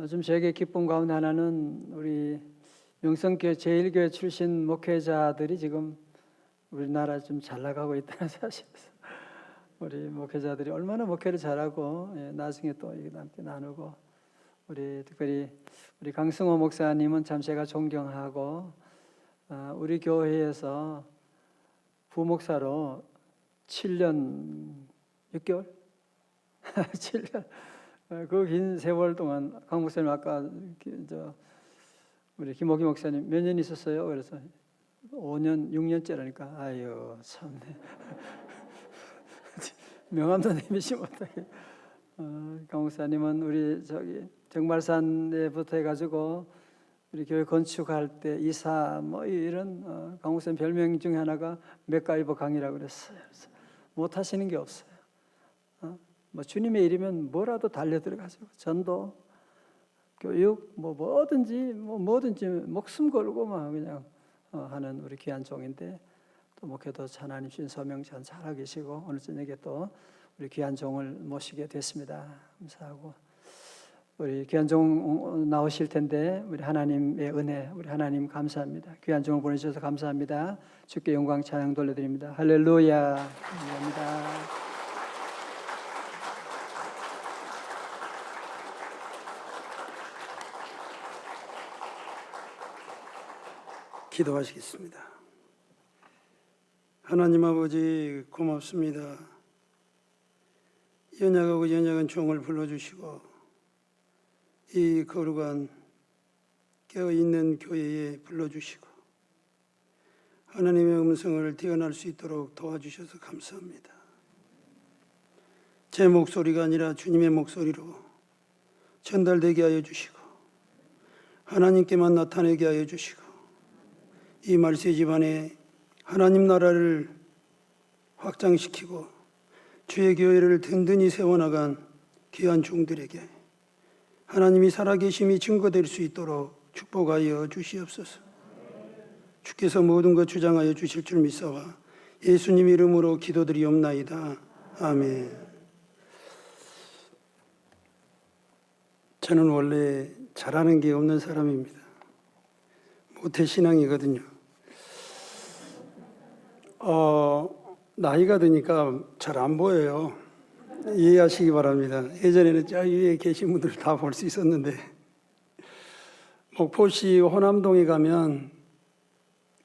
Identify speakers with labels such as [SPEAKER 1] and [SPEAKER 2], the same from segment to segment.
[SPEAKER 1] 좀 저에게 기쁨 가운데 하나는 우리 명성교회 제1교회 출신 목회자들이 지금 우리나라 좀 잘 나가고 있다는 사실에서 우리 목회자들이 얼마나 목회를 잘하고 나중에 또 함께 나누고 우리 특별히 우리 강승호 목사님은 참 제가 존경하고 우리 교회에서 부목사로 7년 6개월? 7년 그 긴 세월 동안 강 목사님 아까 우리 김옥희 목사님 몇 년 있었어요? 그래서 5년 6년째라니까 아유 참네 명함도 내미지 못하게 강 목사님은 우리 정말산에부터 해가지고 우리 교회 건축할 때 이사 뭐 이런 강 목사님 별명 중에 하나가 맥가이버 강이라고 그랬어요. 그래서 못 하시는 게 없어요. 뭐 주님의 일이면 뭐라도 달려 들어가지고 전도, 교육, 뭐든지 목숨 걸고 막 그냥 하는 우리 귀한 종인데 또 목회도 하나님 주신 소명 잘 하고 계시고 오늘 저녁에 또 우리 귀한 종을 모시게 됐습니다. 감사하고 우리 귀한 종 나오실 텐데 우리 하나님의 은혜, 우리 하나님 감사합니다. 귀한 종을 보내주셔서 감사합니다. 주께 영광 찬양 돌려드립니다. 할렐루야. 감사합니다.
[SPEAKER 2] 기도하시겠습니다. 하나님 아버지 고맙습니다. 연약하고 연약한 종을 불러주시고 이 거룩한 깨어있는 교회에 불러주시고 하나님의 음성을 태어날 수 있도록 도와주셔서 감사합니다. 제 목소리가 아니라 주님의 목소리로 전달되게 하여 주시고 하나님께만 나타내게 하여 주시고 이 말세 집안에 하나님 나라를 확장시키고 주의 교회를 든든히 세워나간 귀한 종들에게 하나님이 살아계심이 증거될 수 있도록 축복하여 주시옵소서. 주께서 모든 것 주장하여 주실 줄 믿사와 예수님 이름으로 기도드리옵나이다. 아멘. 저는 원래 잘하는 게 없는 사람입니다. 모태신앙이거든요. 나이가 드니까 잘 안 보여요. 이해하시기 바랍니다. 예전에는 저 위에 계신 분들 다 볼 수 있었는데 목포시 호남동에 가면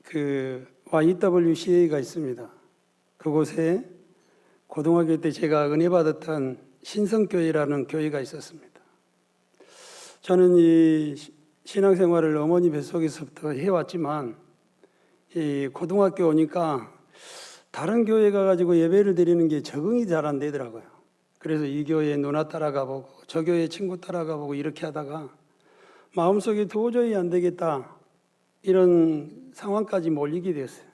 [SPEAKER 2] 그 YWCA가 있습니다. 그곳에 고등학교 때 제가 은혜 받았던 신성교회라는 교회가 있었습니다. 저는 이 신앙생활을 어머니 뱃속에서부터 해왔지만 이 고등학교 오니까 다른 교회 가가지고 예배를 드리는 게 적응이 잘 안 되더라고요. 그래서 이 교회 누나 따라가 보고 저 교회 친구 따라가 보고 이렇게 하다가 마음속에 도저히 안 되겠다 이런 상황까지 몰리게 됐어요.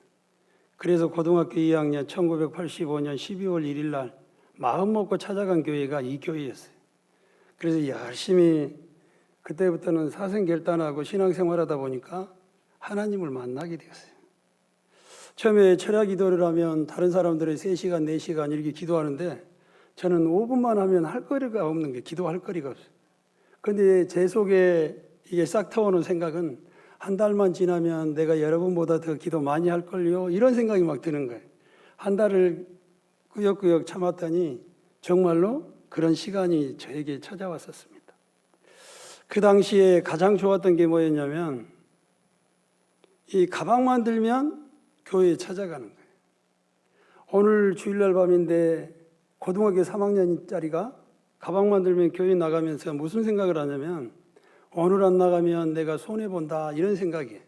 [SPEAKER 2] 그래서 고등학교 2학년 1985년 12월 1일 날 마음 먹고 찾아간 교회가 이 교회였어요. 그래서 열심히 그때부터는 사생결단하고 신앙생활하다 보니까 하나님을 만나게 되었어요. 처음에 철야 기도를 하면 다른 사람들은 3시간, 4시간 이렇게 기도하는데 저는 5분만 하면 할 거리가 없는 게 기도할 거리가 없어요. 그런데 제 속에 이게 싹 터오는 생각은 한 달만 지나면 내가 여러분보다 더 기도 많이 할 걸요. 이런 생각이 막 드는 거예요. 한 달을 꾸역꾸역 참았더니 정말로 그런 시간이 저에게 찾아왔었습니다. 그 당시에 가장 좋았던 게 뭐였냐면 이 가방만 들면 교회에 찾아가는 거예요. 오늘 주일날 밤인데 고등학교 3학년짜리가 가방만 들면 교회 나가면서 무슨 생각을 하냐면 오늘 안 나가면 내가 손해본다 이런 생각이에요.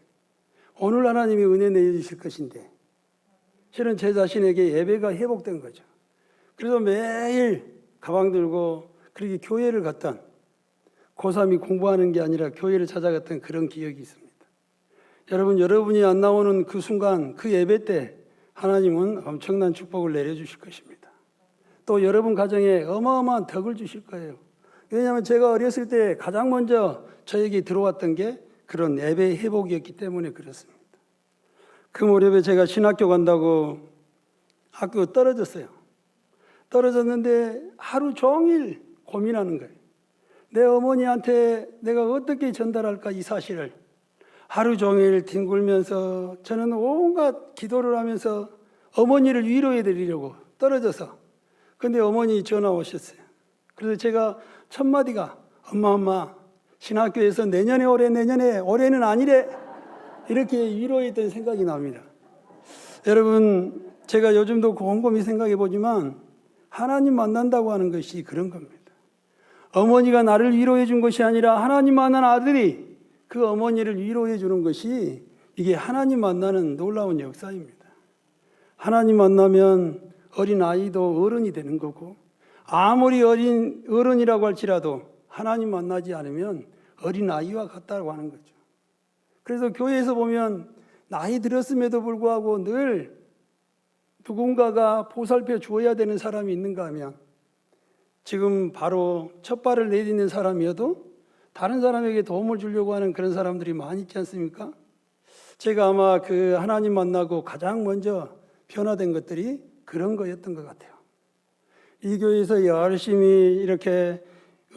[SPEAKER 2] 오늘 하나님이 은혜 내주실 것인데 실은 제 자신에게 예배가 회복된 거죠. 그래서 매일 가방 들고 그렇게 교회를 갔던 고3이 공부하는 게 아니라 교회를 찾아갔던 그런 기억이 있습니다. 여러분이 안 나오는 그 순간, 그 예배 때 하나님은 엄청난 축복을 내려주실 것입니다. 또 여러분 가정에 어마어마한 덕을 주실 거예요. 왜냐하면 제가 어렸을 때 가장 먼저 저에게 들어왔던 게 그런 예배 회복이었기 때문에 그렇습니다. 그 무렵에 제가 신학교 간다고 학교 떨어졌어요. 떨어졌는데 하루 종일 고민하는 거예요. 내 어머니한테 내가 어떻게 전달할까 이 사실을 하루 종일 뒹굴면서 저는 온갖 기도를 하면서 어머니를 위로해 드리려고 떨어져서 근데 어머니 전화 오셨어요. 그래서 제가 첫 마디가 엄마 신학교에서 내년에 올해는 아니래 이렇게 위로했던 생각이 납니다. 여러분 제가 요즘도 곰곰이 생각해 보지만 하나님 만난다고 하는 것이 그런 겁니다. 어머니가 나를 위로해 준 것이 아니라 하나님 만난 아들이 그 어머니를 위로해 주는 것이 이게 하나님 만나는 놀라운 역사입니다. 하나님 만나면 어린아이도 어른이 되는 거고 아무리 어른이라고 할지라도 하나님 만나지 않으면 어린아이와 같다고 하는 거죠. 그래서 교회에서 보면 나이 들었음에도 불구하고 늘 누군가가 보살펴 주어야 되는 사람이 있는가 하면 지금 바로 첫 발을 내딛는 사람이어도 다른 사람에게 도움을 주려고 하는 그런 사람들이 많이 있지 않습니까? 제가 아마 그 하나님 만나고 가장 먼저 변화된 것들이 그런 거였던 것 같아요. 이 교회에서 열심히 이렇게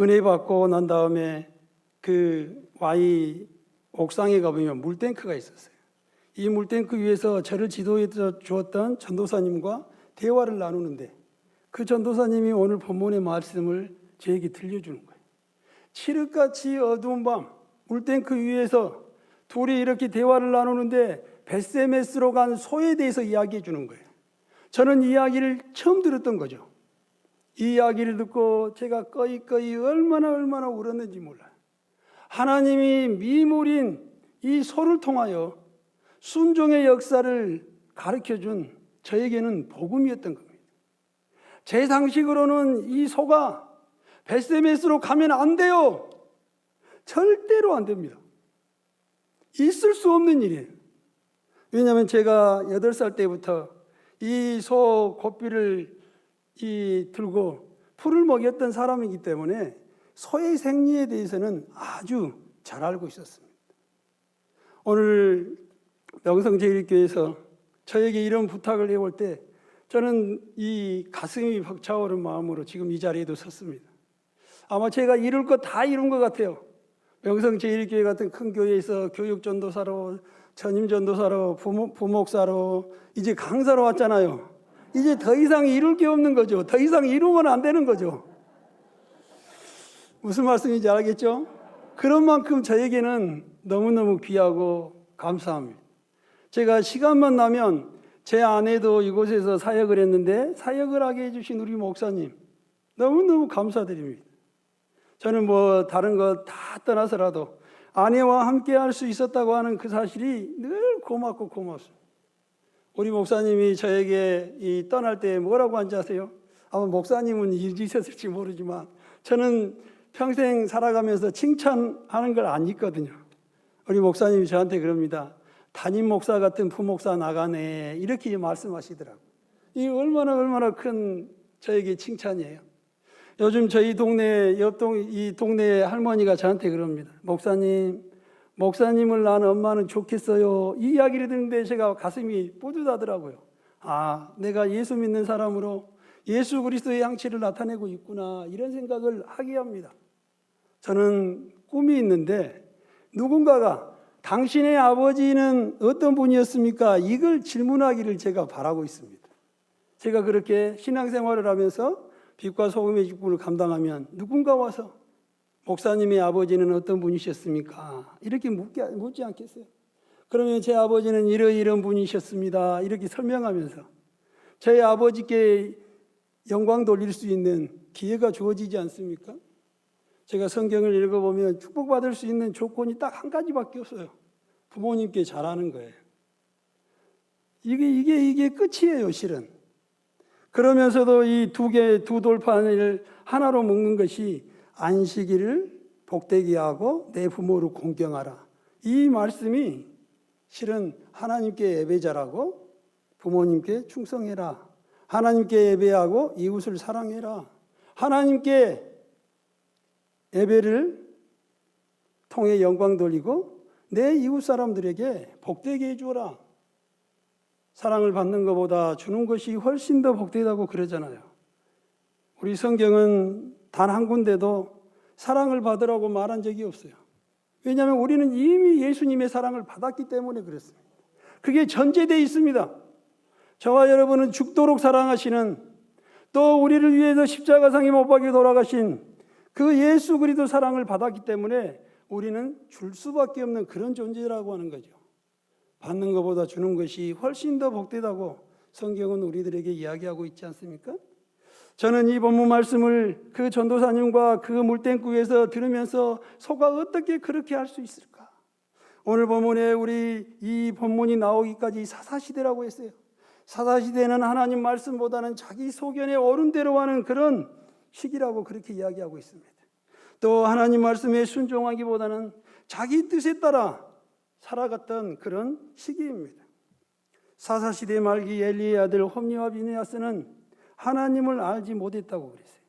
[SPEAKER 2] 은혜 받고 난 다음에 그 Y 옥상에 가보면 물탱크가 있었어요. 이 물탱크 위에서 저를 지도해 주었던 전도사님과 대화를 나누는데 그 전도사님이 오늘 본문의 말씀을 저에게 들려주는 거예요. 칠흑같이 어두운 밤 물탱크 위에서 둘이 이렇게 대화를 나누는데 벳세메스로 간 소에 대해서 이야기해 주는 거예요. 저는 이 이야기를 처음 들었던 거죠. 이 이야기를 듣고 제가 꺼이꺼이 얼마나 울었는지 몰라요. 하나님이 미물인 이 소를 통하여 순종의 역사를 가르쳐준 저에게는 복음이었던 겁니다. 제 상식으로는 이 소가 벳세메스로 가면 안 돼요. 절대로 안 됩니다. 있을 수 없는 일이에요. 왜냐하면 제가 8살 때부터 이 소 고삐를 들고 풀을 먹였던 사람이기 때문에 소의 생리에 대해서는 아주 잘 알고 있었습니다. 오늘 명성제일교회에서 저에게 이런 부탁을 해올 때 저는 이 가슴이 벅차오른 마음으로 지금 이 자리에도 섰습니다. 아마 제가 이룰 것 다 이룬 것 같아요. 명성제일교회 같은 큰 교회에서 교육전도사로, 전임전도사로, 부목사로, 이제 강사로 왔잖아요. 이제 더 이상 이룰 게 없는 거죠. 더 이상 이루면 안 되는 거죠. 무슨 말씀인지 알겠죠? 그런 만큼 저에게는 너무너무 귀하고 감사합니다. 제가 시간만 나면 제 아내도 이곳에서 사역을 했는데 사역을 하게 해주신 우리 목사님 너무너무 감사드립니다. 저는 뭐 다른 거 다 떠나서라도 아내와 함께 할 수 있었다고 하는 그 사실이 늘 고맙고 고맙습니다. 우리 목사님이 저에게 떠날 때 뭐라고 한지 아세요? 아마 목사님은 잊으셨을지 모르지만 저는 평생 살아가면서 칭찬하는 걸 안 잊거든요. 우리 목사님이 저한테 그럽니다. 담임 목사 같은 부목사 나가네 이렇게 말씀하시더라고요. 이 얼마나 큰 저에게 칭찬이에요. 요즘 저희 동네 이 동네 할머니가 저한테 그럽니다. 목사님을 낳은 엄마는 좋겠어요. 이 이야기를 듣는데 제가 가슴이 뿌듯하더라고요. 아, 내가 예수 믿는 사람으로 예수 그리스도의 양치를 나타내고 있구나 이런 생각을 하게 합니다. 저는 꿈이 있는데 누군가가 당신의 아버지는 어떤 분이었습니까? 이걸 질문하기를 제가 바라고 있습니다. 제가 그렇게 신앙생활을 하면서 빛과 소금의 직분을 감당하면 누군가 와서 목사님의 아버지는 어떤 분이셨습니까? 이렇게 묻지 않겠어요? 그러면 제 아버지는 이런 분이셨습니다. 이렇게 설명하면서 저희 아버지께 영광 돌릴 수 있는 기회가 주어지지 않습니까? 제가 성경을 읽어보면 축복받을 수 있는 조건이 딱 한 가지밖에 없어요. 부모님께 잘하는 거예요. 이게 끝이에요, 실은. 그러면서도 이 두 돌판을 하나로 묶는 것이 안식일을 복되게 하고 내 부모를 공경하라. 이 말씀이 실은 하나님께 예배 잘하고 부모님께 충성해라. 하나님께 예배하고 이웃을 사랑해라. 하나님께 예배를 통해 영광 돌리고 내 이웃 사람들에게 복되게 해주어라. 사랑을 받는 것보다 주는 것이 훨씬 더 복되다고 그러잖아요. 우리 성경은 단 한 군데도 사랑을 받으라고 말한 적이 없어요. 왜냐하면 우리는 이미 예수님의 사랑을 받았기 때문에 그렇습니다. 그게 전제되어 있습니다. 저와 여러분은 죽도록 사랑하시는, 또 우리를 위해서 십자가상에 못 박혀 돌아가신 그 예수 그리스도 사랑을 받았기 때문에 우리는 줄 수밖에 없는 그런 존재라고 하는 거죠. 받는 것보다 주는 것이 훨씬 더 복되다고 성경은 우리들에게 이야기하고 있지 않습니까? 저는 이 본문 말씀을 그 전도사님과 그 물땡구에서 들으면서 소가 어떻게 그렇게 할 수 있을까? 오늘 본문에 우리 이 본문이 나오기까지 사사시대라고 했어요. 사사시대는 하나님 말씀보다는 자기 소견에 옳은 대로 하는 그런 시기라고 그렇게 이야기하고 있습니다. 또 하나님 말씀에 순종하기보다는 자기 뜻에 따라 살아갔던 그런 시기입니다. 사사시대 말기 엘리의 아들 홈리와 비느하스는 하나님을 알지 못했다고 그랬어요.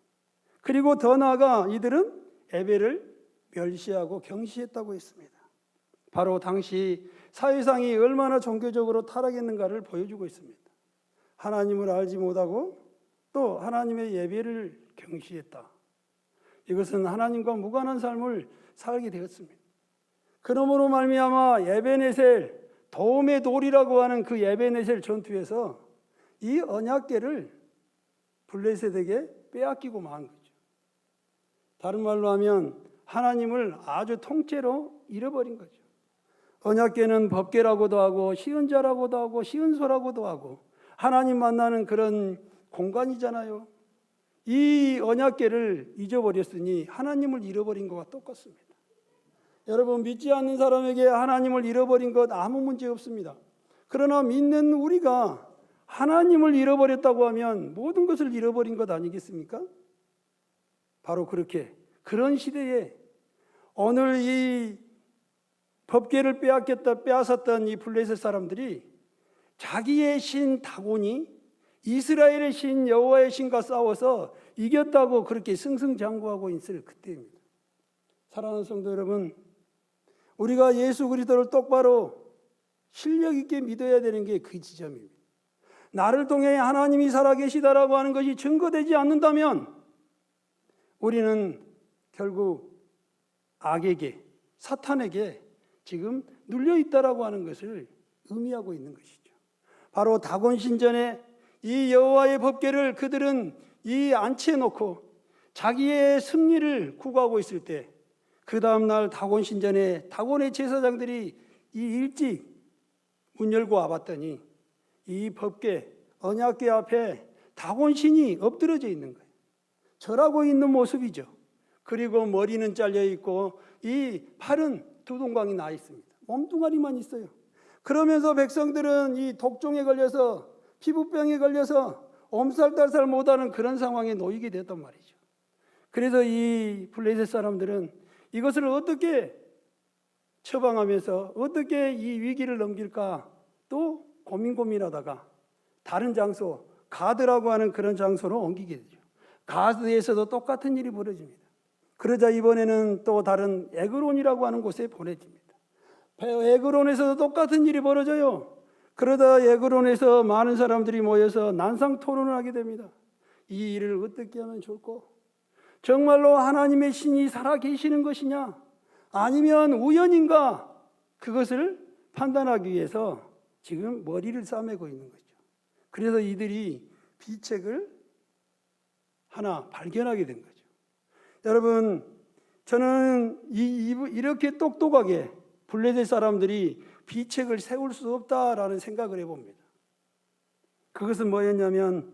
[SPEAKER 2] 그리고 더 나아가 이들은 에벨을 멸시하고 경시했다고 했습니다. 바로 당시 사회상이 얼마나 종교적으로 타락했는가를 보여주고 있습니다. 하나님을 알지 못하고 또 하나님의 예배를 경시했다. 이것은 하나님과 무관한 삶을 살게 되었습니다. 그러므로 말미암아 에베네셀, 도움의 돌이라고 하는 그 에베네셀 전투에서 이 언약궤를 블레셋에게 빼앗기고 만 거죠. 다른 말로 하면 하나님을 아주 통째로 잃어버린 거죠. 언약궤는 법궤라고도 하고 시은자라고도 하고 시은소라고도 하고 하나님 만나는 그런 공간이잖아요. 이 언약궤를 잊어버렸으니 하나님을 잃어버린 것과 똑같습니다. 여러분, 믿지 않는 사람에게 하나님을 잃어버린 것 아무 문제 없습니다. 그러나 믿는 우리가 하나님을 잃어버렸다고 하면 모든 것을 잃어버린 것 아니겠습니까? 바로 그렇게 그런 시대에 오늘 이 법궤를 빼앗았던 이 블레셋 사람들이 자기의 신 다곤이 이스라엘의 신 여호와의 신과 싸워서 이겼다고 그렇게 승승장구하고 있을 그때입니다. 사랑하는 성도 여러분, 우리가 예수 그리스도를 똑바로 실력 있게 믿어야 되는 게 그 지점입니다. 나를 통해 하나님이 살아계시다라고 하는 것이 증거되지 않는다면 우리는 결국 악에게, 사탄에게 지금 눌려있다라고 하는 것을 의미하고 있는 것이죠. 바로 다곤 신전에 이 여호와의 법궤를 그들은 이 안치해 놓고 자기의 승리를 구가하고 있을 때 그 다음날 다곤 신전에 다곤의 제사장들이 이 일찍 문 열고 와봤더니 이 법궤, 언약궤 앞에 다곤 신이 엎드러져 있는 거예요. 절하고 있는 모습이죠. 그리고 머리는 잘려 있고 이 팔은 두 동강이 나 있습니다. 몸뚱아리만 있어요. 그러면서 백성들은 이 독종에 걸려서 피부병에 걸려서 엄살달살 못하는 그런 상황에 놓이게 됐단 말이죠. 그래서 이 블레셋 사람들은 이것을 어떻게 처방하면서 어떻게 이 위기를 넘길까 또 고민하다가 다른 장소, 가드라고 하는 그런 장소로 옮기게 되죠. 가드에서도 똑같은 일이 벌어집니다. 그러자 이번에는 또 다른 에그론이라고 하는 곳에 보내집니다. 에그론에서도 똑같은 일이 벌어져요. 그러다 에그론에서 많은 사람들이 모여서 난상 토론을 하게 됩니다. 이 일을 어떻게 하면 좋을까? 정말로 하나님의 신이 살아계시는 것이냐? 아니면 우연인가? 그것을 판단하기 위해서 지금 머리를 싸매고 있는 거죠. 그래서 이들이 비책을 하나 발견하게 된 거죠. 여러분, 저는 이렇게 똑똑하게 블레셋 사람들이 비책을 세울 수 없다라는 생각을 해봅니다. 그것은 뭐였냐면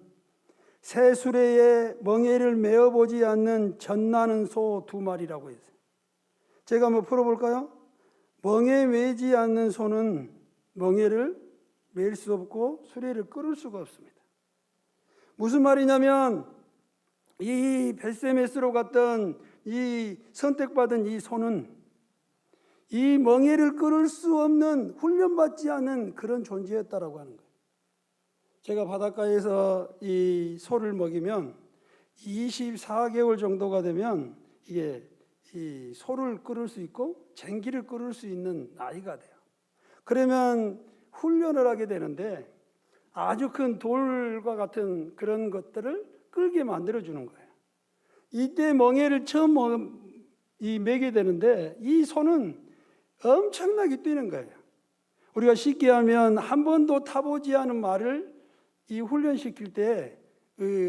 [SPEAKER 2] 새 수레에 멍에를 메어보지 않는 젖나는 소 2마리라고 했어요. 제가 한번 풀어볼까요? 멍에 매지 않는 소는 멍에를 맬 수 없고 수레를 끌을 수가 없습니다. 무슨 말이냐면 이 벳세메스로 갔던 이 선택받은 이 소는 이 멍에를 끌을 수 없는 훈련받지 않은 그런 존재였다라고 하는 거예요. 제가 바닷가에서 이 소를 먹이면 24개월 정도가 되면 이게 이 소를 끌을 수 있고 쟁기를 끌을 수 있는 나이가 돼요. 그러면 훈련을 하게 되는데 아주 큰 돌과 같은 그런 것들을 끌게 만들어주는 거예요. 이때 멍에를 처음 이 매게 되는데 이 소는 엄청나게 뛰는 거예요. 우리가 쉽게 하면 한 번도 타보지 않은 말을 이 훈련시킬 때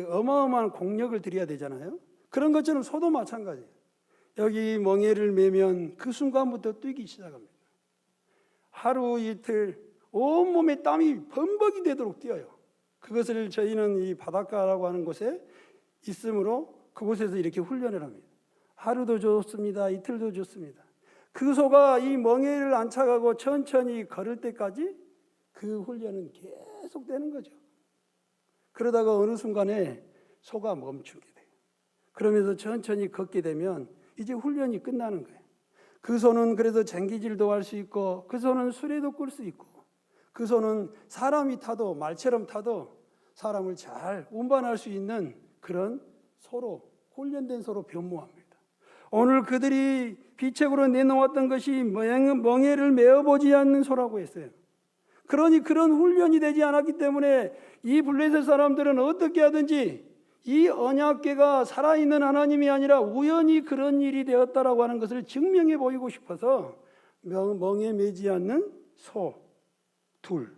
[SPEAKER 2] 어마어마한 공력을 들여야 되잖아요. 그런 것처럼 소도 마찬가지예요. 여기 멍에를 매면 그 순간부터 뛰기 시작합니다. 하루 이틀 온몸에 땀이 범벅이 되도록 뛰어요. 그것을 저희는 이 바닷가라고 하는 곳에 있으므로 그곳에서 이렇게 훈련을 합니다. 하루도 좋습니다. 이틀도 좋습니다. 그 소가 이 멍에를 안착하고 천천히 걸을 때까지 그 훈련은 계속되는 거죠. 그러다가 어느 순간에 소가 멈추게 돼요. 그러면서 천천히 걷게 되면 이제 훈련이 끝나는 거예요. 그 소는 그래서 쟁기질도 할 수 있고, 그 소는 수레도 끌 수 있고, 그 소는 사람이 타도 말처럼 타도 사람을 잘 운반할 수 있는 그런 소로, 훈련된 소로 변모합니다. 오늘 그들이 비책으로 내놓았던 것이 멍에를 메어보지 않는 소라고 했어요. 그러니 그런 훈련이 되지 않았기 때문에 이 블레셋 사람들은 어떻게 하든지 이 언약궤가 살아있는 하나님이 아니라 우연히 그런 일이 되었다라고 하는 것을 증명해 보이고 싶어서 멍에 매지 않는 소 둘,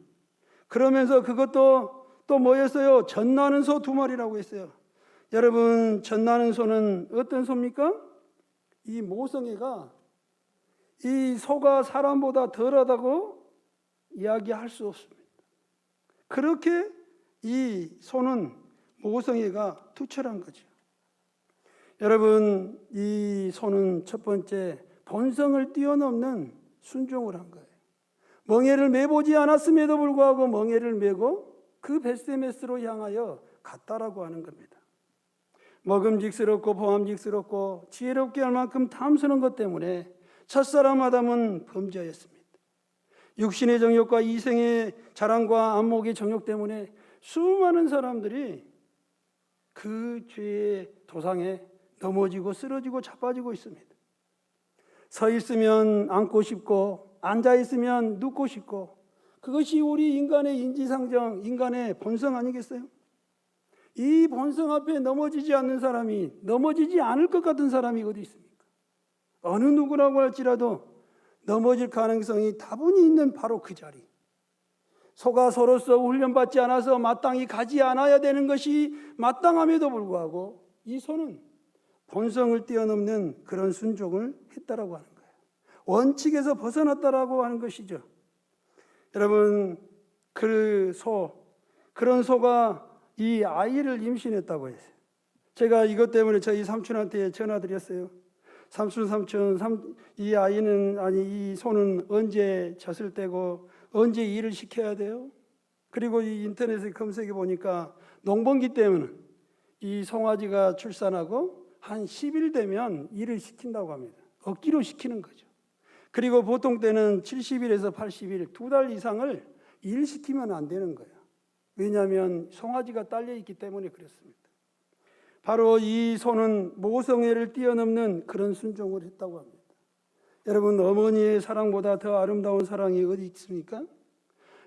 [SPEAKER 2] 그러면서 그것도 또 뭐였어요? 젖나는 소 2마리라고 했어요. 여러분, 젖나는 소는 어떤 소입니까? 이 모성애가 이 소가 사람보다 덜하다고 이야기할 수 없습니다. 그렇게 이 소는 모성애가 투철한 거죠. 여러분, 이 소는 첫 번째 본성을 뛰어넘는 순종을 한 거예요. 멍에를 매보지 않았음에도 불구하고 멍에를 메고 그 벳세메스로 향하여 갔다라고 하는 겁니다. 먹음직스럽고 보암직스럽고 지혜롭게 할 만큼 탐스러운 것 때문에 첫사람 아담은 범죄하였습니다. 육신의 정욕과 이생의 자랑과 안목의 정욕 때문에 수많은 사람들이 그 죄의 도상에 넘어지고 쓰러지고 자빠지고 있습니다. 서 있으면 앉고 싶고 앉아 있으면 눕고 싶고, 그것이 우리 인간의 인지상정, 인간의 본성 아니겠어요? 이 본성 앞에 넘어지지 않는 사람이, 넘어지지 않을 것 같은 사람이 어디 있습니까? 어느 누구라고 할지라도 넘어질 가능성이 다분히 있는 바로 그 자리. 소가 소로서 훈련받지 않아서 마땅히 가지 않아야 되는 것이 마땅함에도 불구하고 이 소는 본성을 뛰어넘는 그런 순종을 했다라고 하는 거예요. 원칙에서 벗어났다라고 하는 것이죠. 여러분, 그런 소가 이 아이를 임신했다고 했어요. 제가 이것 때문에 저희 삼촌한테 전화드렸어요. 삼촌, 이 소는 언제 젖을 떼고 언제 일을 시켜야 돼요? 그리고 이 인터넷에 검색해 보니까 농번기 때문에 이 송아지가 출산하고 한 10일 되면 일을 시킨다고 합니다. 억지로 시키는 거죠. 그리고 보통 때는 70일에서 80일, 2달 이상을 일시키면 안 되는 거예요. 왜냐하면 송아지가 딸려 있기 때문에 그렇습니다. 바로 이 소는 모성애를 뛰어넘는 그런 순종을 했다고 합니다. 여러분, 어머니의 사랑보다 더 아름다운 사랑이 어디 있습니까?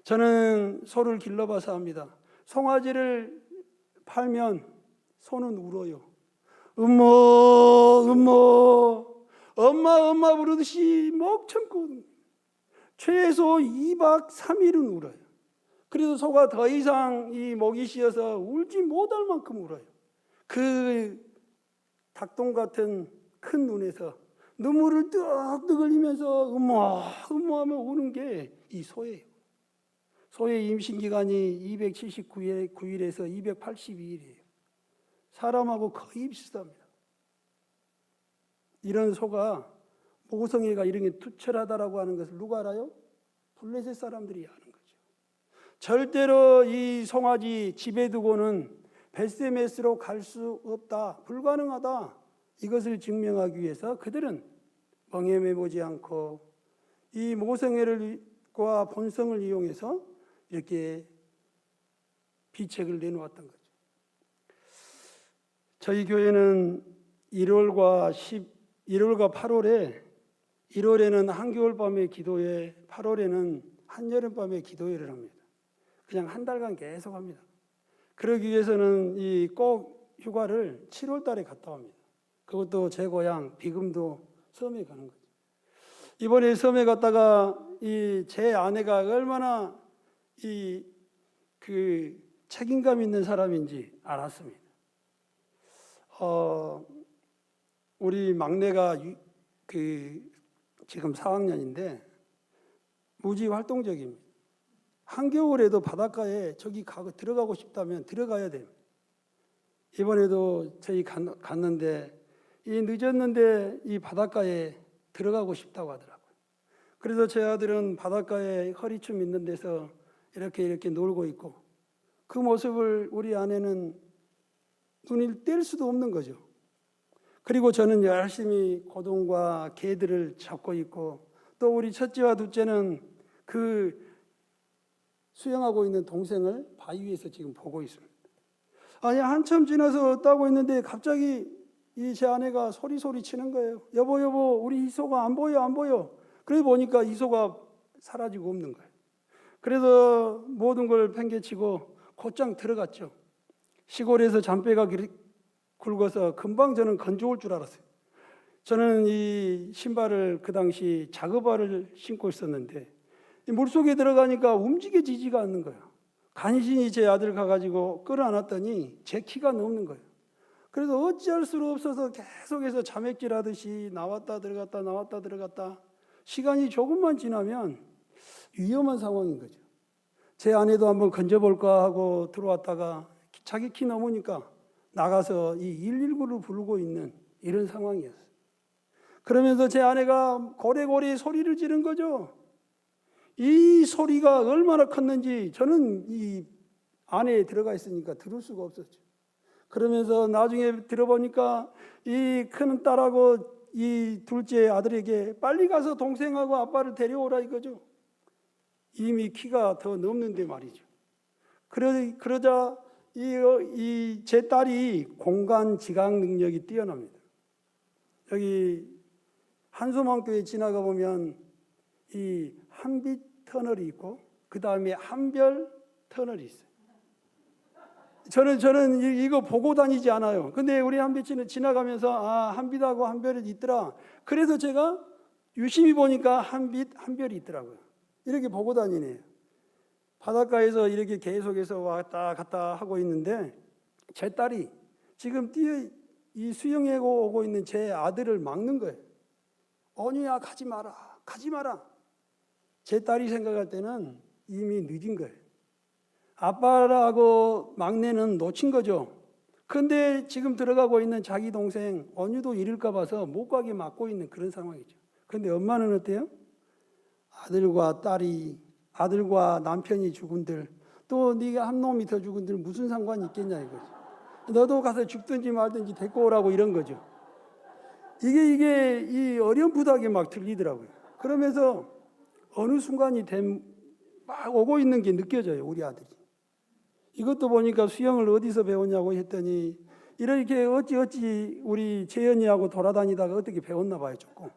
[SPEAKER 2] 저는 소를 길러봐서 합니다. 송아지를 팔면 소는 울어요. 엄마 부르듯이 목 참고 최소 2박 3일은 울어요. 그래도 소가 더 이상 이 목이 쉬어서 울지 못할 만큼 울어요. 그 닭똥 같은 큰 눈에서 눈물을 뚝뚝 흘리면서 하며 우는 게 이 소예요. 소의 임신기간이 279일에서 282일이에요. 사람하고 거의 비슷합니다. 이런 소가 모성애가 이런 게 투철하다라고 하는 것을 누가 알아요? 블레셋 사람들이 아는 거죠. 절대로 이 송아지 집에 두고는 벳세메스로 갈 수 없다, 불가능하다, 이것을 증명하기 위해서 그들은 멍에 매보지 않고 이 모성애과 본성을 이용해서 이렇게 비책을 내놓았던 거죠. 저희 교회는 1월과 8월에 1월에는 한겨울밤의 기도회, 8월에는 한여름밤의 기도회를 합니다. 그냥 한 달간 계속 합니다. 그러기 위해서는 이 꼭 휴가를 7월 달에 갔다 옵니다. 그것도 제 고향 비금도 섬에 가는 거죠. 이번에 섬에 갔다가 이 제 아내가 얼마나 그 책임감 있는 사람인지 알았습니다. 우리 막내가 지금 4학년인데 무지 활동적입니다. 한겨울에도 바닷가에 저기 들어가고 싶다면 들어가야 됩니다. 이번에도 저희 갔는데 늦었는데 이 바닷가에 들어가고 싶다고 하더라고요. 그래서 제 아들은 바닷가에 허리춤 있는 데서 이렇게 놀고 있고, 그 모습을 우리 아내는 눈을 뗄 수도 없는 거죠. 그리고 저는 열심히 고동과 개들을 잡고 있고, 또 우리 첫째와 둘째는 그 수영하고 있는 동생을 바위 위에서 지금 보고 있습니다. 아니, 한참 지나서 따고 있는데 갑자기 이 제 아내가 소리 치는 거예요. 여보, 우리 이소가 안 보여. 그래 보니까 이소가 사라지고 없는 거예요. 그래서 모든 걸 팽개치고 곧장 들어갔죠. 시골에서 잔뼈가 굵어서 금방 저는 건조할 줄 알았어요. 저는 이 신발을 그 당시 작업화를 신고 있었는데 물속에 들어가니까 움직여지지가 않는 거예요. 간신히 제 아들 가가지고 끌어안았더니 제 키가 넘는 거예요. 그래서 어찌할 수가 없어서 계속해서 자맥질하듯이 나왔다 들어갔다 시간이 조금만 지나면 위험한 상황인 거죠. 제 아내도 한번 건져볼까 하고 들어왔다가 자기 키 넘으니까 나가서 이 119를 부르고 있는 이런 상황이었어요. 그러면서 제 아내가 고래고래 소리를 지른 거죠. 이 소리가 얼마나 컸는지 저는 이 안에 들어가 있으니까 들을 수가 없었죠. 그러면서 나중에 들어보니까 이 큰 딸하고 이 둘째 아들에게 빨리 가서 동생하고 아빠를 데려오라 이거죠. 이미 키가 더 넘는데 말이죠. 그러자 이 제 딸이 공간 지각 능력이 뛰어납니다. 여기 한소망교에 지나가 보면 이 한빛 터널이 있고 그 다음에 한별 터널이 있어요. 저는 이거 보고 다니지 않아요. 근데 우리 한빛이는 지나가면서 한빛하고 한별이 있더라. 그래서 제가 유심히 보니까 한빛 한별이 있더라고요. 이렇게 보고 다니네요. 바닷가에서 이렇게 계속해서 왔다 갔다 하고 있는데 제 딸이 지금 이 수영해 오고 있는 제 아들을 막는 거예요. 언니야 가지 마라. 제 딸이 생각할 때는 이미 늦은 거예요. 아빠라고 막내는 놓친 거죠. 그런데 지금 들어가고 있는 자기 동생 언유도 잃을까 봐서 못 가게 막고 있는 그런 상황이죠. 그런데 엄마는 어때요? 아들과 남편이 죽은들, 또 네가 한 놈이 더 죽은들 무슨 상관이 있겠냐 이거죠. 너도 가서 죽든지 말든지 데리고 오라고 이런 거죠. 이게 이 어렴풋하게 막 들리더라고요. 그러면서 어느 순간이 막 오고 있는 게 느껴져요, 우리 아들이. 이것도 보니까 수영을 어디서 배웠냐고 했더니 이렇게 어찌 우리 재현이하고 돌아다니다가 어떻게 배웠나 봐요, 조금.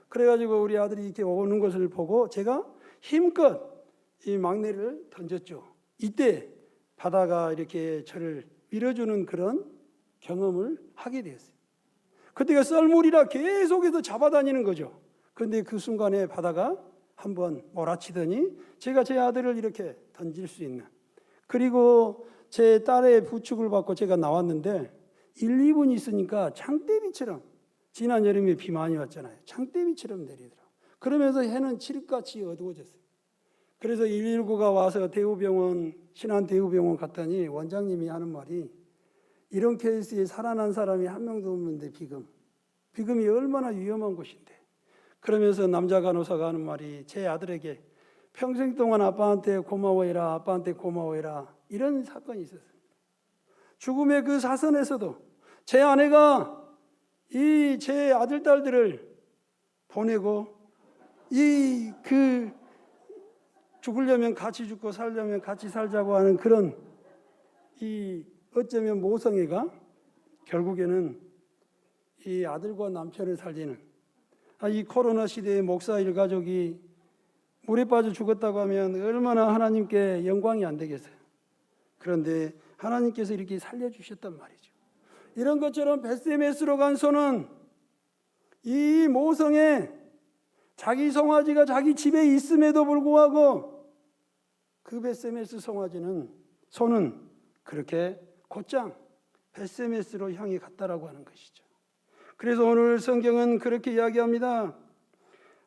[SPEAKER 2] 그래가지고 우리 아들이 이렇게 오는 것을 보고 제가 힘껏 이 막내를 던졌죠. 이때 바다가 이렇게 저를 밀어주는 그런 경험을 하게 되었어요. 그때가 썰물이라 계속해서 잡아다니는 거죠. 그런데 그 순간에 바다가 한번 몰아치더니 제가 제 아들을 이렇게 던질 수 있는, 그리고 제 딸의 부축을 받고 제가 나왔는데 1, 2분 있으니까 창대비처럼, 지난 여름에 비 많이 왔잖아요. 창대비처럼 내리더라고요. 그러면서 해는 칠흑같이 어두워졌어요. 그래서 119가 와서 신안 대우병원 갔더니 원장님이 하는 말이 이런 케이스에 살아난 사람이 한 명도 없는데 비금이 얼마나 위험한 곳인데, 그러면서 남자 간호사가 하는 말이 제 아들에게 평생 동안 아빠한테 고마워해라 이런 사건이 있었어요. 죽음의 그 사선에서도 제 아내가 이 제 아들 딸들을 보내고 죽으려면 같이 죽고 살려면 같이 살자고 하는 그런 어쩌면 모성애가 결국에는 이 아들과 남편을 살리는, 이 코로나 시대의 목사 일가족이 물에 빠져 죽었다고 하면 얼마나 하나님께 영광이 안 되겠어요. 그런데 하나님께서 이렇게 살려주셨단 말이죠. 이런 것처럼 벳세메스로 간 소는 이 모성에 자기 송아지가 자기 집에 있음에도 불구하고 그 벳세메스 소는 그렇게 곧장 벳세메스로 향해 갔다라고 하는 것이죠. 그래서 오늘 성경은 그렇게 이야기합니다.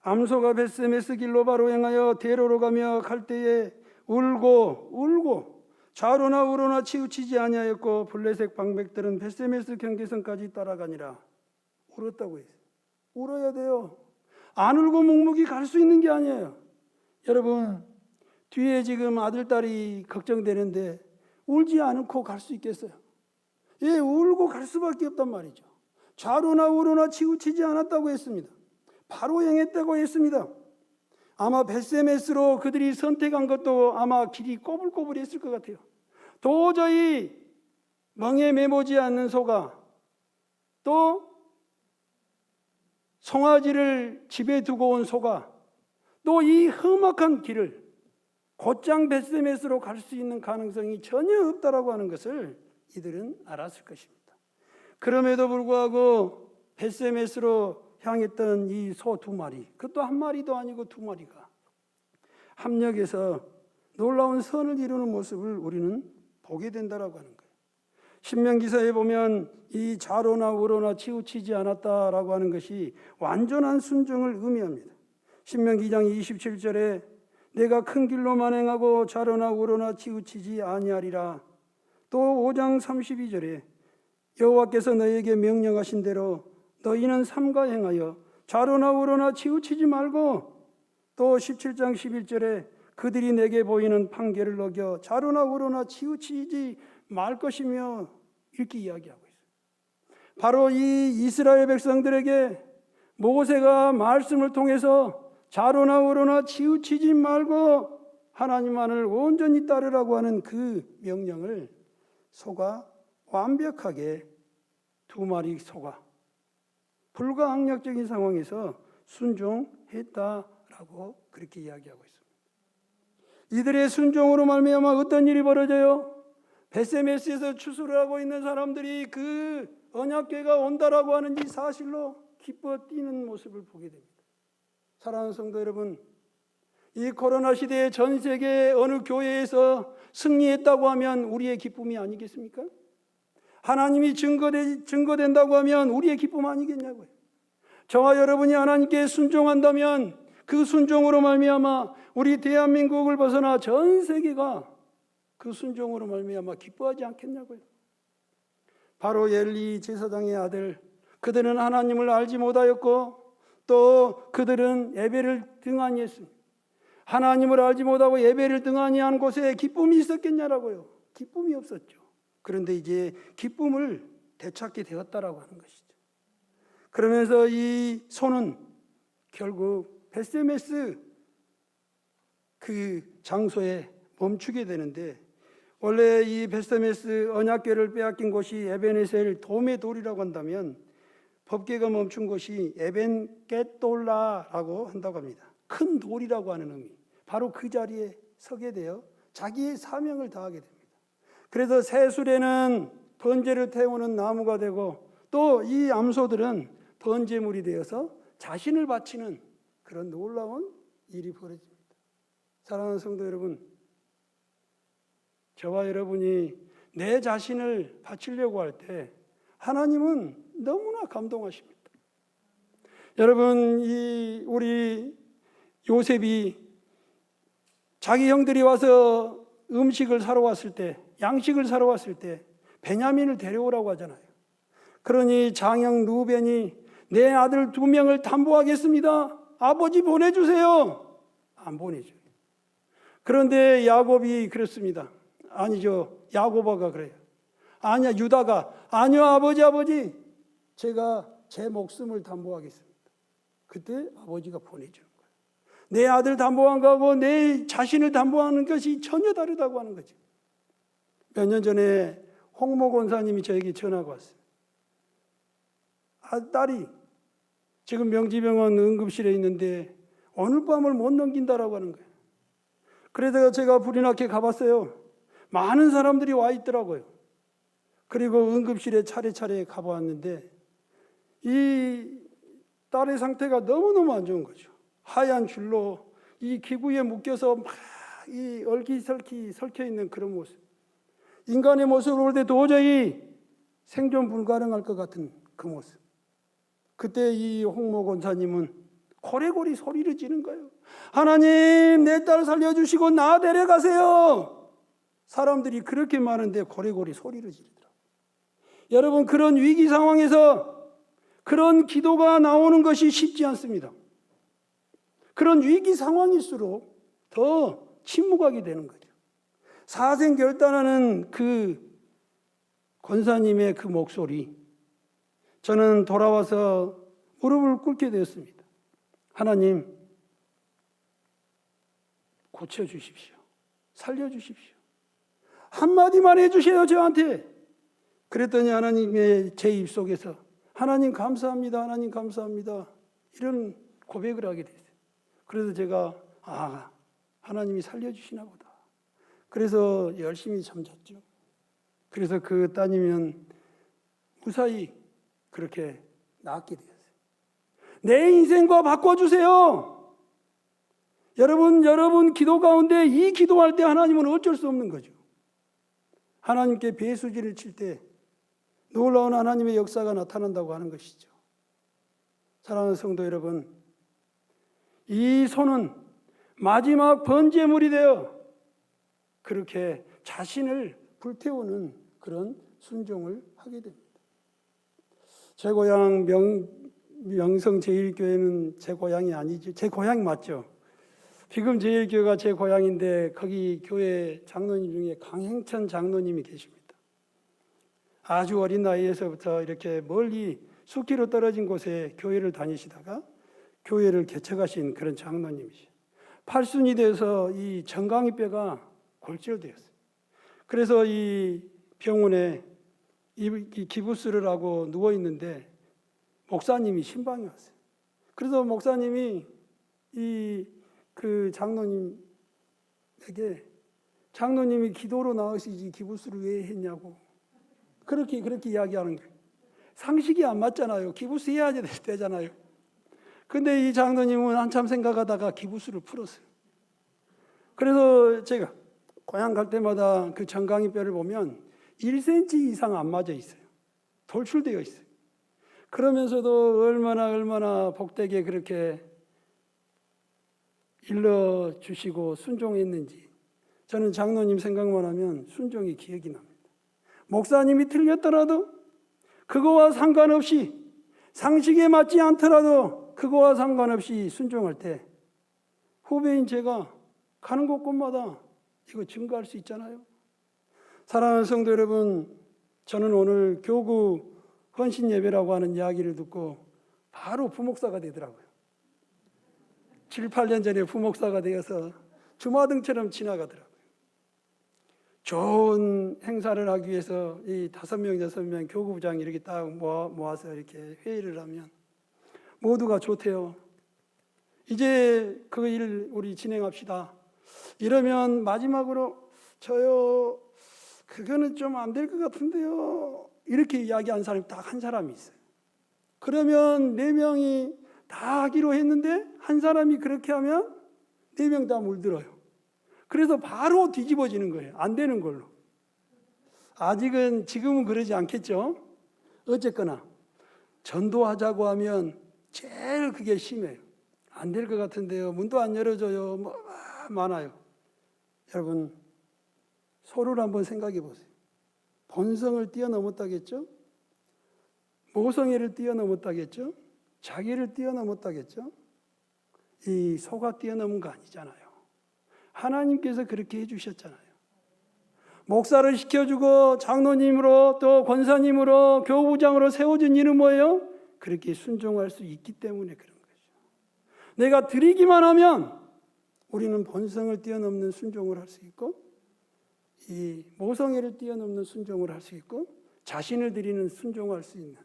[SPEAKER 2] 암소가 벳세메스 길로 바로 행하여 대로로 가며 갈 때에 울고 좌로나 우로나 치우치지 아니하였고 블레셋 방백들은 벳세메스 경계선까지 따라가니라. 울었다고 했어요. 울어야 돼요. 안 울고 묵묵히 갈 수 있는 게 아니에요. 여러분, 뒤에 지금 아들, 딸이 걱정되는데 울지 않고 갈 수 있겠어요? 예, 울고 갈 수밖에 없단 말이죠. 좌로나 우로나 치우치지 않았다고 했습니다. 바로 행했다고 했습니다. 아마 벳세메스로 그들이 선택한 것도 아마 길이 꼬불꼬불했을 것 같아요. 도저히 멍에 매보지 않는 소가, 또 송아지를 집에 두고 온 소가, 또 이 험악한 길을 곧장 벳세메스로 갈 수 있는 가능성이 전혀 없다라고 하는 것을 이들은 알았을 것입니다. 그럼에도 불구하고 벳세메스로 향했던 이 소 2마리, 그것도 한 마리도 아니고 2마리가 합력해서 놀라운 선을 이루는 모습을 우리는 보게 된다라고 하는 거예요. 신명기서에 보면 이 좌로나 우로나 치우치지 않았다라고 하는 것이 완전한 순종을 의미합니다. 신명기 2장 27절에 내가 큰 길로만 행하고 좌로나 우로나 치우치지 아니하리라. 또 5장 32절에 여호와께서 너희에게 명령하신 대로 너희는 삼가 행하여 좌로나 우로나 치우치지 말고, 또 17장 11절에 그들이 내게 보이는 판결을 어겨 좌로나 우로나 치우치지 말 것이며, 이렇게 이야기하고 있어요. 바로 이 이스라엘 백성들에게 모세가 말씀을 통해서 좌로나 우로나 치우치지 말고 하나님만을 온전히 따르라고 하는 그 명령을 소가 완벽하게 2마리 소가 불가항력적인 상황에서 순종했다라고 그렇게 이야기하고 있습니다. 이들의 순종으로 말미암아 어떤 일이 벌어져요? 벳세메스에서 추수를 하고 있는 사람들이 그 언약궤가 온다라고 하는 이 사실로 기뻐 뛰는 모습을 보게 됩니다. 사랑하는 성도 여러분, 이 코로나 시대에 전 세계 어느 교회에서 승리했다고 하면 우리의 기쁨이 아니겠습니까? 하나님이 증거된다고 하면 우리의 기쁨 아니겠냐고요. 저와 여러분이 하나님께 순종한다면 그 순종으로 말미암아 우리 대한민국을 벗어나 전 세계가 그 순종으로 말미암아 기뻐하지 않겠냐고요. 바로 엘리 제사장의 아들, 그들은 하나님을 알지 못하였고 또 그들은 예배를 등한히 했습니다. 하나님을 알지 못하고 예배를 등한히 한 곳에 기쁨이 있었겠냐라고요. 기쁨이 없었죠. 그런데 이제 기쁨을 되찾게 되었다라고 하는 것이죠. 그러면서 이 소는 결국 벳세메스 그 장소에 멈추게 되는데, 원래 이 벳세메스 언약궤를 빼앗긴 곳이 에벤에셀 도메 돌이라고 한다면 법궤가 멈춘 곳이 에벤겟돌라라고 한다고 합니다. 큰 돌이라고 하는 의미. 바로 그 자리에 서게 되어 자기의 사명을 다하게 됩니다. 그래서 새술에는 번제를 태우는 나무가 되고, 또 이 암소들은 번제물이 되어서 자신을 바치는 그런 놀라운 일이 벌어집니다. 사랑하는 성도 여러분, 저와 여러분이 내 자신을 바치려고 할 때 하나님은 너무나 감동하십니다. 여러분, 우리 요셉이 자기 형들이 와서 음식을 사러 왔을 때, 양식을 사러 왔을 때 베냐민을 데려오라고 하잖아요. 그러니 장형 루벤이 내 아들 2명을 담보하겠습니다. 아버지 보내주세요. 안 보내줘요. 그런데 야곱이 그렇습니다. 아니죠. 야고보가 그래요. 아니야, 유다가 아니요, 아버지 제가 제 목숨을 담보하겠습니다. 그때 아버지가 보내주는 거예요. 내 아들 담보한 거하고 내 자신을 담보하는 것이 전혀 다르다고 하는 거죠. 몇 년 전에 홍모 권사님이 저에게 전화가 왔어요. 딸이 지금 명지병원 응급실에 있는데 오늘 밤을 못 넘긴다라고 하는 거예요. 그래서 제가 불이 나게 가봤어요. 많은 사람들이 와 있더라고요. 그리고 응급실에 차례차례 가보았는데 이 딸의 상태가 너무너무 안 좋은 거죠. 하얀 줄로 이 기구에 묶여서 막 이 얼기설기 설켜 있는 그런 모습. 인간의 모습을 볼 때 도저히 생존 불가능할 것 같은 그 모습. 그때 이 홍모 권사님은 고래고리 소리를 지른 거예요. 하나님, 내 딸 살려주시고 나 데려가세요. 사람들이 그렇게 많은데 고래고리 소리를 지르더라고요. 여러분, 그런 위기 상황에서 그런 기도가 나오는 것이 쉽지 않습니다. 그런 위기 상황일수록 더 침묵하게 되는 거죠. 사생결단하는 그 권사님의 그 목소리, 저는 돌아와서 무릎을 꿇게 되었습니다. 하나님, 고쳐주십시오. 살려주십시오. 한마디만 해주세요, 저한테. 그랬더니 하나님의 제 입속에서 하나님 감사합니다. 하나님 감사합니다. 이런 고백을 하게 됐어요. 그래서 제가 하나님이 살려주시나 보다. 그래서 열심히 잠잤죠. 그래서 그 따님은 무사히 그렇게 낫게 되었어요. 내 인생과 바꿔주세요. 여러분 기도 가운데 이 기도할 때 하나님은 어쩔 수 없는 거죠. 하나님께 배수지를 칠 때 놀라운 하나님의 역사가 나타난다고 하는 것이죠. 사랑하는 성도 여러분, 이 손은 마지막 번제물이 되어 그렇게 자신을 불태우는 그런 순종을 하게 됩니다. 제 고향 명성 제일교회는 제 고향이 아니죠. 제 고향 맞죠? 지금 제일교회가 제 고향인데 거기 교회 장로님 중에 강행천 장로님이 계십니다. 아주 어린 나이에서부터 이렇게 멀리 수키로 떨어진 곳에 교회를 다니시다가 교회를 개척하신 그런 장로님이시죠. 팔순이 돼서 이 정강이뼈가 골절되었어요. 그래서 이 병원에 이 기부스를 하고 누워 있는데 목사님이 신방이 왔어요. 그래서 목사님이 그 장로님에게 장로님이 기도로 나으시지 기부스를 왜 했냐고 그렇게 이야기하는 거예요. 상식이 안 맞잖아요. 기부스 해야 되잖아요. 근데 이 장로님은 한참 생각하다가 기부스를 풀었어요. 그래서 제가 고향 갈 때마다 그 정강이 뼈를 보면 1cm 이상 안 맞아 있어요. 돌출되어 있어요. 그러면서도 얼마나 복되게 그렇게 일러주시고 순종했는지 저는 장로님 생각만 하면 순종이 기억이 납니다. 목사님이 틀렸더라도 그거와 상관없이 상식에 맞지 않더라도 그거와 상관없이 순종할 때 후배인 제가 가는 곳곳마다 이거 증거할 수 있잖아요. 사랑하는 성도 여러분, 저는 오늘 교구 헌신 예배라고 하는 이야기를 듣고 바로 부목사가 되더라고요. 7, 8년 전에 부목사가 되어서 주마등처럼 지나가더라고요. 좋은 행사를 하기 위해서 이 5명, 6명 교구부장이 이렇게 딱 모아서 이렇게 회의를 하면 모두가 좋대요. 이제 그 일 우리 진행합시다. 이러면 마지막으로 저요, 그거는 좀 안 될 것 같은데요. 이렇게 이야기한 사람이 딱 한 사람이 있어요. 그러면 4명이 다 하기로 했는데 한 사람이 그렇게 하면 4명 다 물들어요. 그래서 바로 뒤집어지는 거예요. 안 되는 걸로. 지금은 그러지 않겠죠. 어쨌거나 전도하자고 하면 제일 그게 심해요. 안 될 것 같은데요. 문도 안 열어줘요. 많아요. 여러분, 소를 한번 생각해 보세요. 본성을 뛰어넘었다겠죠? 모성애를 뛰어넘었다겠죠? 자기를 뛰어넘었다겠죠? 이 소가 뛰어넘은 거 아니잖아요. 하나님께서 그렇게 해주셨잖아요. 목사를 시켜주고 장로님으로 또 권사님으로 교부장으로 세워준 이유는 뭐예요? 그렇게 순종할 수 있기 때문에 그런 거죠. 내가 드리기만 하면 우리는 본성을 뛰어넘는 순종을 할 수 있고 이 모성애를 뛰어넘는 순종을 할 수 있고 자신을 드리는 순종을 할 수 있는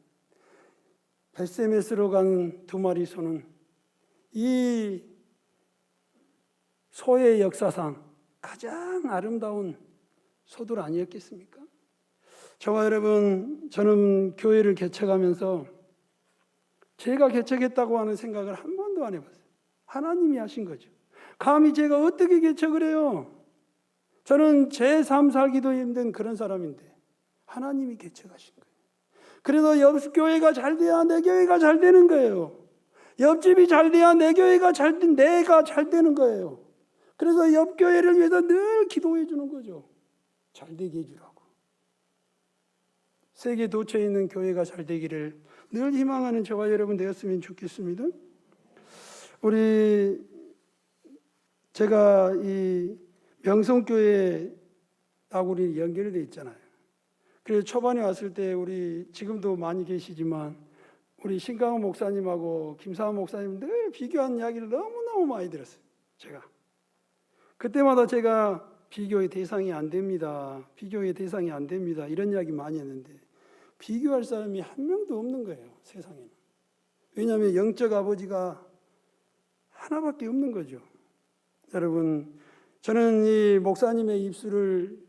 [SPEAKER 2] 벳세메스로 간 2마리 소는 이 소의 역사상 가장 아름다운 소들 아니었겠습니까? 저와 여러분, 저는 교회를 개척하면서 제가 개척했다고 하는 생각을 한 번도 안 해봤어요. 하나님이 하신 거죠. 감히 제가 어떻게 개척을 해요? 저는 제 삶 살기도 힘든 그런 사람인데 하나님이 개척하신 거예요. 그래서 옆 교회가 잘 돼야 내 교회가 잘 되는 거예요. 옆집이 잘 돼야 내 교회가 내가 잘 되는 거예요. 그래서 옆 교회를 위해서 늘 기도해 주는 거죠. 잘 되게 해주라고. 세계 도처에 있는 교회가 잘 되기를 늘 희망하는 저와 여러분 되었으면 좋겠습니다. 제가 이 명성교회하고 우리 연결되어 있잖아요. 그래서 초반에 왔을 때 지금도 많이 계시지만 우리 신강호 목사님하고 김사원 목사님 늘 비교하는 이야기를 너무너무 많이 들었어요. 제가 그때마다 제가 비교의 대상이 안 됩니다. 비교의 대상이 안 됩니다. 이런 이야기 많이 했는데 비교할 사람이 한 명도 없는 거예요. 세상에는. 왜냐하면 영적 아버지가 하나밖에 없는 거죠. 여러분, 저는 이 목사님의 입술을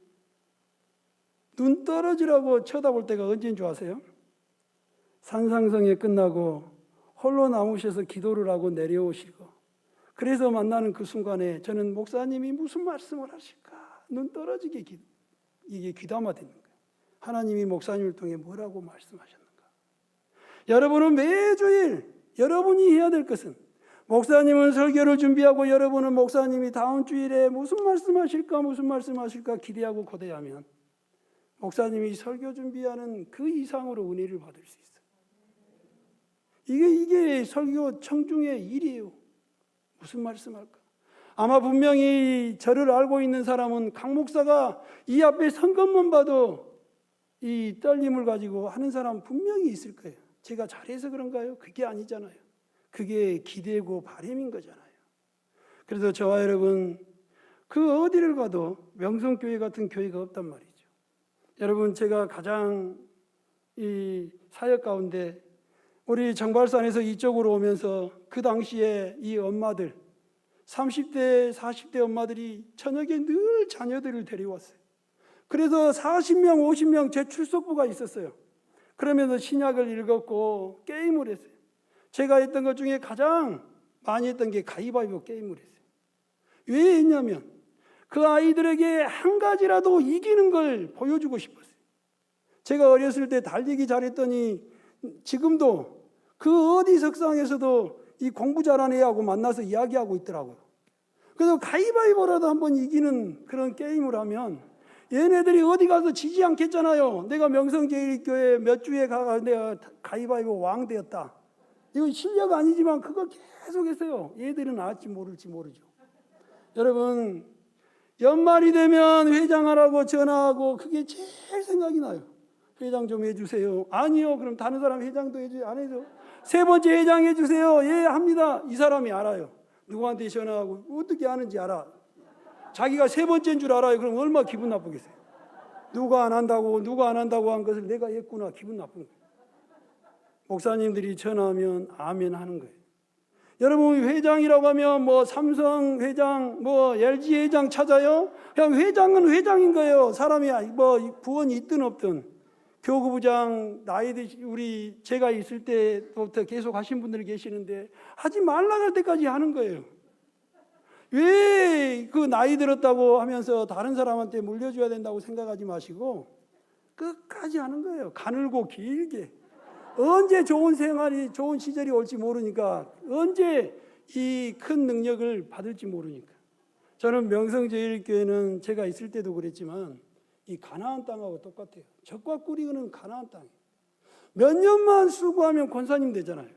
[SPEAKER 2] 눈 떨어지라고 쳐다볼 때가 언제인 줄 아세요? 산상성회 끝나고 홀로 남으셔서 기도를 하고 내려오시고 그래서 만나는 그 순간에 저는 목사님이 무슨 말씀을 하실까 눈 떨어지게 이게 귀담아 듣는 거예요. 하나님이 목사님을 통해 뭐라고 말씀하셨는가. 여러분은 매주일 여러분이 해야 될 것은 목사님은 설교를 준비하고 여러분은 목사님이 다음 주일에 무슨 말씀하실까 기대하고 고대하면 목사님이 설교 준비하는 그 이상으로 은혜를 받을 수 있어요. 이게 설교 청중의 일이에요. 무슨 말씀할까? 아마 분명히 저를 알고 있는 사람은 강 목사가 이 앞에 선 것만 봐도 이 떨림을 가지고 하는 사람 분명히 있을 거예요. 제가 잘해서 그런가요? 그게 아니잖아요. 그게 기대고 바람인 거잖아요. 그래서 저와 여러분 그 어디를 가도 명성교회 같은 교회가 없단 말이죠. 여러분 제가 가장 이 사역 가운데 우리 정발산에서 이쪽으로 오면서 그 당시에 이 엄마들 30대 40대 엄마들이 저녁에 늘 자녀들을 데려왔어요. 그래서 40명 50명 제 출석부가 있었어요. 그러면서 신약을 읽었고 게임을 했어요. 제가 했던 것 중에 가장 많이 했던 게 가위바위보 게임을 했어요. 왜 했냐면 그 아이들에게 한 가지라도 이기는 걸 보여주고 싶었어요. 제가 어렸을 때 달리기 잘했더니 지금도 그 어디 석상에서도 이 공부 잘하는 애하고 만나서 이야기하고 있더라고요. 그래서 가위바위보라도 한번 이기는 그런 게임을 하면 얘네들이 어디 가서 지지 않겠잖아요. 내가 명성제일교회 몇 주에 가가 내가 가위바위보 왕 되었다. 이거 실력 아니지만 그거 계속 했어요. 얘들은 알지 모를지 모르죠. 여러분 연말이 되면 회장하라고 전화하고 그게 제일 생각이 나요. 회장 좀 해주세요. 아니요. 그럼 다른 사람 회장도 해주세요. 안 해줘. 세 번째 회장 해주세요. 예, 합니다. 이 사람이 알아요. 누구한테 전화하고 어떻게 하는지 알아. 자기가 세 번째인 줄 알아요. 그럼 얼마나 기분 나쁘겠어요. 누가 안 한다고 한 것을 내가 했구나. 기분 나쁜 거예요. 목사님들이 전화하면 아멘 하는 거예요. 여러분 회장이라고 하면 뭐 삼성 회장, 뭐 LG 회장 찾아요? 그냥 회장은 회장인 거예요. 사람이 뭐 부원이 있든 없든. 교구부장 제가 있을 때부터 계속 하신 분들이 계시는데 하지 말라고 할 때까지 하는 거예요. 왜 그 나이 들었다고 하면서 다른 사람한테 물려줘야 된다고 생각하지 마시고 끝까지 하는 거예요. 가늘고 길게. 언제 좋은 시절이 올지 모르니까 언제 이 큰 능력을 받을지 모르니까. 저는 명성제일교회는 제가 있을 때도 그랬지만 이 가나안 땅하고 똑같아요. 적과 꿀이는 가나안 땅이에요. 몇 년만 수고하면 권사님 되잖아요.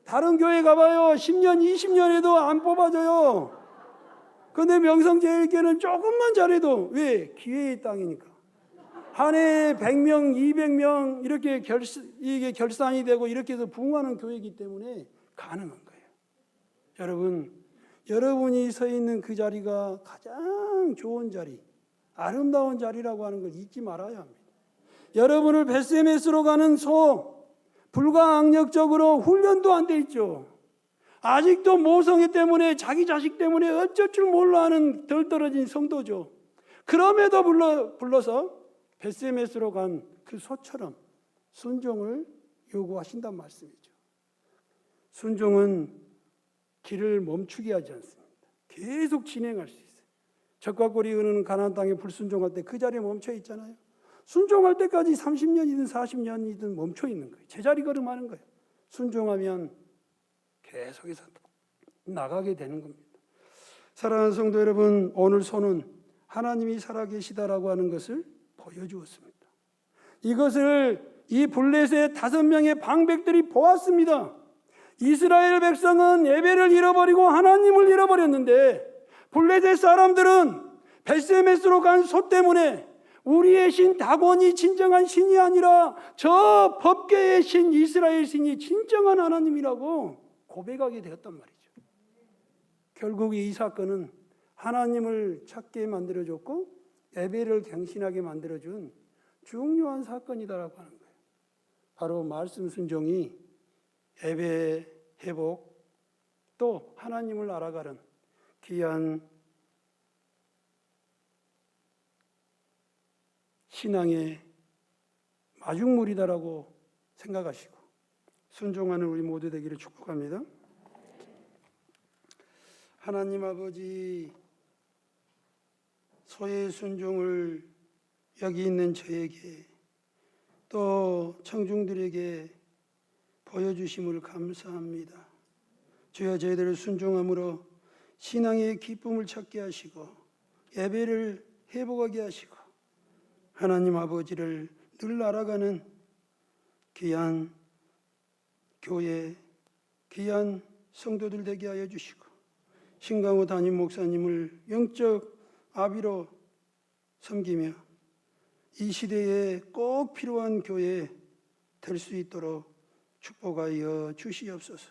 [SPEAKER 2] 다른 교회 가봐요. 10년, 20년에도 안 뽑아줘요. 그런데 명성제일교회는 조금만 잘해도 왜? 기회의 땅이니까. 한 해에 100명, 200명 이렇게 이게 결산이 되고 이렇게 해서 부흥하는 교회이기 때문에 가능한 거예요. 여러분, 여러분이 서 있는 그 자리가 가장 좋은 자리, 아름다운 자리라고 하는 걸 잊지 말아야 합니다. 여러분을 베스메스로 가는 불가항력적으로 훈련도 안 돼 있죠. 아직도 모성애 때문에 자기 자식 때문에 어쩔 줄 몰라 하는 덜 떨어진 성도죠. 그럼에도 불러서 베스메스로 간 그 소처럼 순종을 요구하신단 말씀이죠. 순종은 길을 멈추게 하지 않습니다. 계속 진행할 수 있어요. 적과 꿀이 흐르는 가나안 땅에 불순종할 때 그 자리에 멈춰 있잖아요. 순종할 때까지 30년이든 40년이든 멈춰 있는 거예요. 제자리 걸음하는 거예요. 순종하면 계속해서 나가게 되는 겁니다. 사랑하는 성도 여러분, 오늘 손은 하나님이 살아계시다라고 하는 것을 보여주었습니다. 이것을 이 블레셋의 5명의 방백들이 보았습니다. 이스라엘 백성은 예배를 잃어버리고 하나님을 잃어버렸는데 블레셋 사람들은 벳세메스로 간 소 때문에 우리의 신 다곤이 진정한 신이 아니라 저 법궤의 신 이스라엘 신이 진정한 하나님이라고 고백하게 되었단 말이죠. 결국 이 사건은 하나님을 찾게 만들어줬고 예배를 갱신하게 만들어준 중요한 사건이다라고 하는 거예요. 바로 말씀 순종이 예배 회복 또 하나님을 알아가는 귀한 신앙의 마중물이다라고 생각하시고 순종하는 우리 모두 되기를 축복합니다. 하나님 아버지, 소의 순종을 여기 있는 저에게 또 청중들에게 보여주심을 감사합니다. 주여, 저희들을 순종함으로 신앙의 기쁨을 찾게 하시고 예배를 회복하게 하시고 하나님 아버지를 늘 알아가는 귀한 교회, 귀한 성도들 되게 하여 주시고 신강호 담임 목사님을 영적 아비로 섬기며 이 시대에 꼭 필요한 교회 될 수 있도록 축복하여 주시옵소서.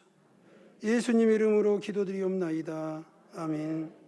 [SPEAKER 2] 예수님 이름으로 기도드리옵나이다. 아멘.